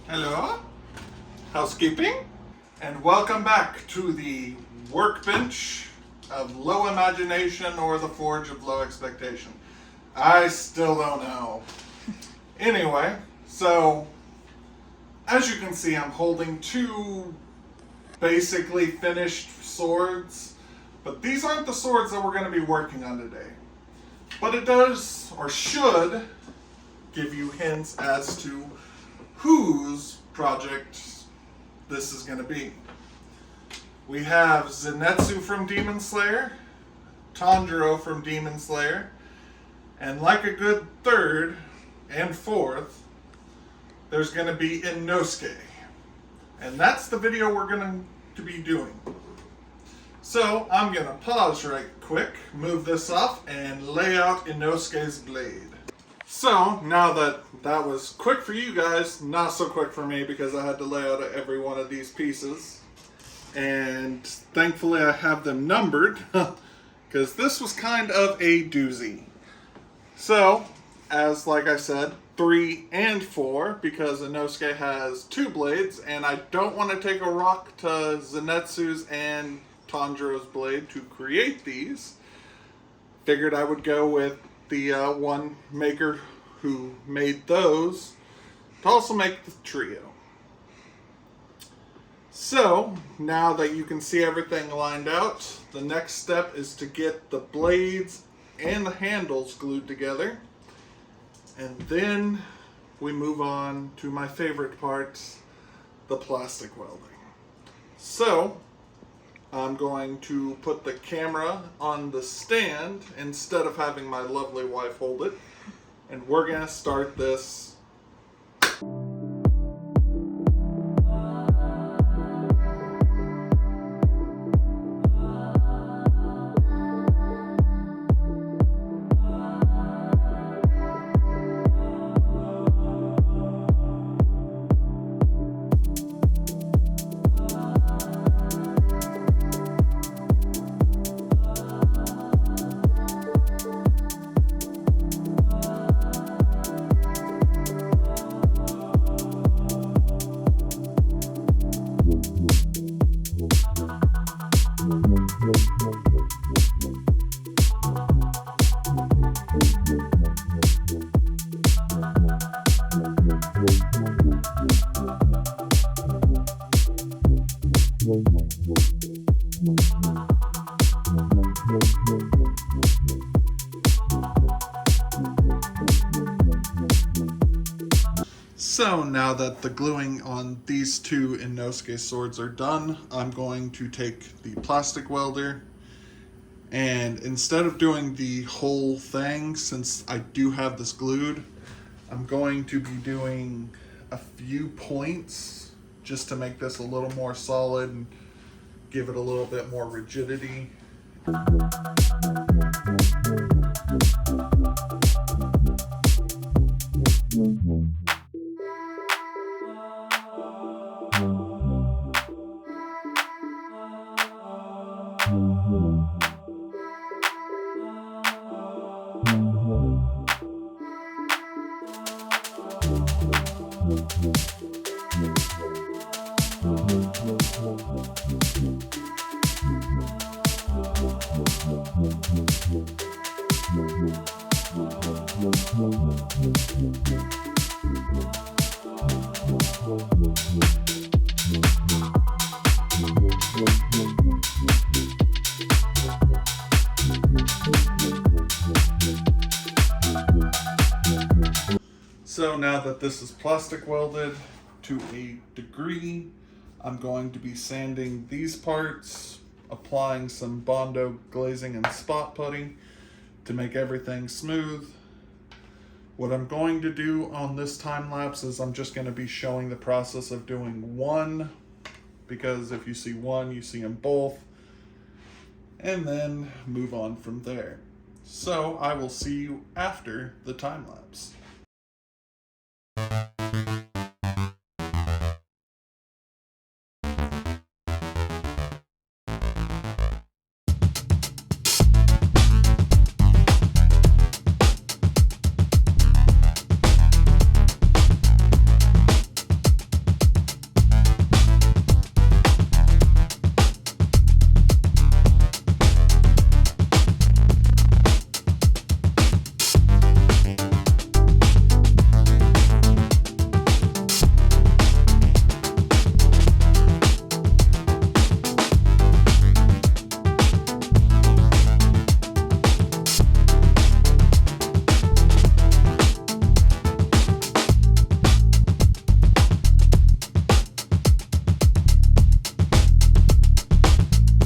Hello, housekeeping, and welcome back to the workbench of low imagination or the forge of low expectation. I still don't know. Anyway, so as you can see, I'm holding two basically finished swords, but these aren't the swords that we're going to be working on today. But it does, or should, give you hints as to whose project this is going to be. We have Zenitsu from Demon Slayer, Tanjiro from Demon Slayer, and like a good third and fourth, there's going to be Inosuke. And that's the video we're going to be doing. So I'm going to pause right quick, move this off, and lay out Inosuke's blade. So, now that that was quick for you guys, not so quick for me because I had to lay out every one of these pieces. And thankfully I have them numbered, because this was kind of a doozy. So, as like I said, 3 and 4, because Inosuke has 2 blades, and I don't want to take a rock to Zenitsu's and Tanjiro's blade to create these. Figured I would go with the one maker who made those to also make the trio. So now that you can see everything lined out, the next step is to get the blades and the handles glued together, and then we move on to my favorite part, the plastic welding. So I'm going to put the camera on the stand instead of having my lovely wife hold it. And we're going to start this. So now that the gluing on these two Inosuke swords are done, I'm going to take the plastic welder, and instead of doing the whole thing, since I do have this glued, I'm going to be doing a few points just to make this a little more solid and give it a little bit more rigidity. So now that this is plastic welded to a degree, I'm going to be sanding these parts, applying some Bondo glazing and spot putty to make everything smooth. What I'm going to do on this time lapse is I'm just going to be showing the process of doing one, because if you see one, you see them both, and then move on from there. So I will see you after the time lapse.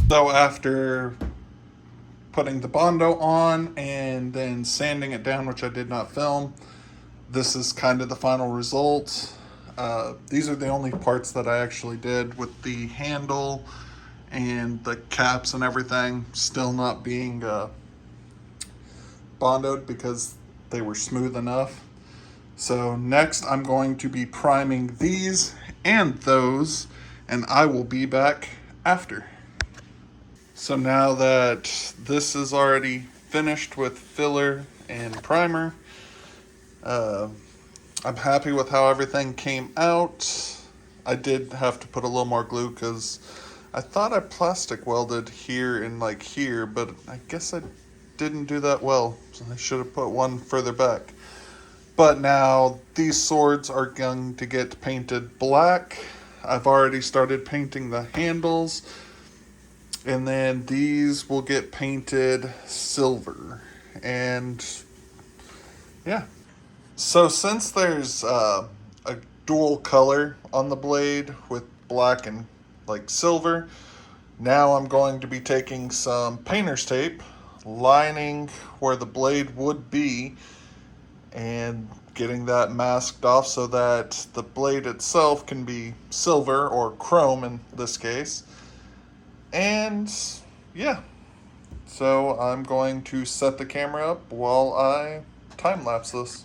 So after putting the Bondo on and then sanding it down, which I did not film, this is kind of the final result. These are the only parts that I actually did, with the handle and the caps and everything still not being Bondoed because they were smooth enough. So next I'm going to be priming these and those, and I will be back after. So now that this is already finished with filler and primer, I'm happy with how everything came out. I did have to put a little more glue because I thought I plastic welded here and like here, but I guess I didn't do that well. So I should have put one further back. But now these swords are going to get painted black. I've already started painting the handles. And then these will get painted silver. And yeah. So since there's a dual color on the blade with black and like silver, now I'm going to be taking some painter's tape, lining where the blade would be, and getting that masked off so that the blade itself can be silver, or chrome in this case. And yeah, so I'm going to set the camera up while I time lapse this.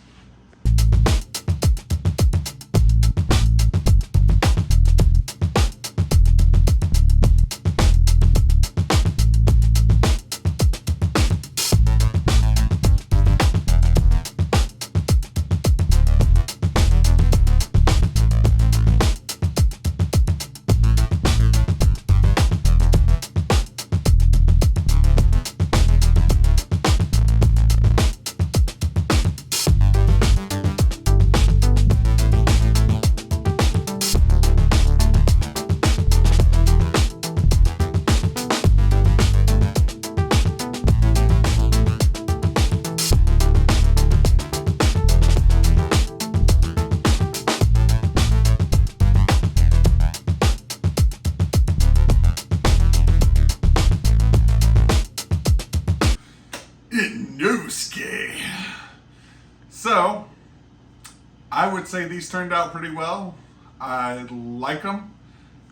Inosuke. So, I would say these turned out pretty well. I like them.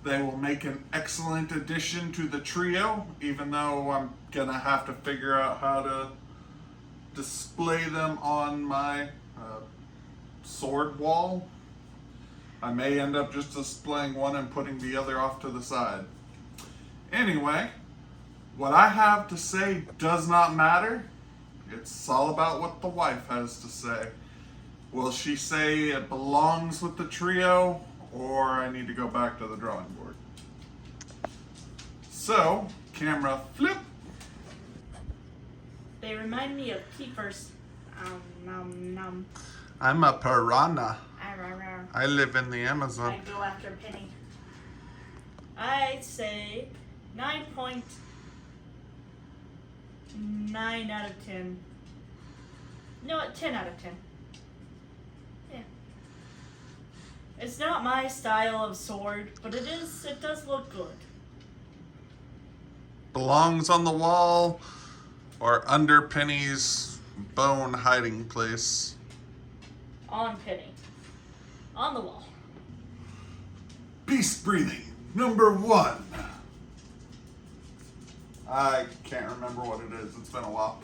They will make an excellent addition to the trio, even though I'm gonna have to figure out how to display them on my sword wall. I may end up just displaying one and putting the other off to the side. Anyway, what I have to say does not matter. It's all about what the wife has to say. Will she say it belongs with the trio, or I need to go back to the drawing board? So, camera flip. They remind me of keepers. I'm a piranha. Arr. I live in the Amazon. I go after Penny. I'd say 9.9 out of 10. No, 10 out of 10. Yeah. It's not my style of sword, but it does look good. Belongs on the wall or under Penny's bone hiding place. On Penny. On the wall. Beast breathing, number 1. I can't remember what it is. It's been a while.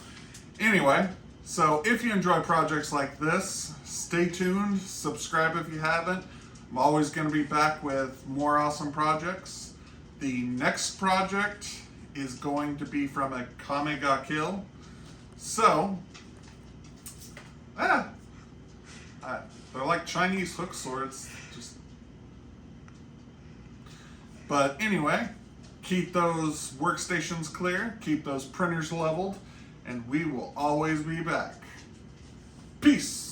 Anyway, so if you enjoy projects like this, stay tuned. Subscribe if you haven't. I'm always going to be back with more awesome projects. The next project is going to be from a Kame ga Kill. So, they're like Chinese hook swords. But anyway, keep those workstations clear, keep those printers leveled, and we will always be back. Peace.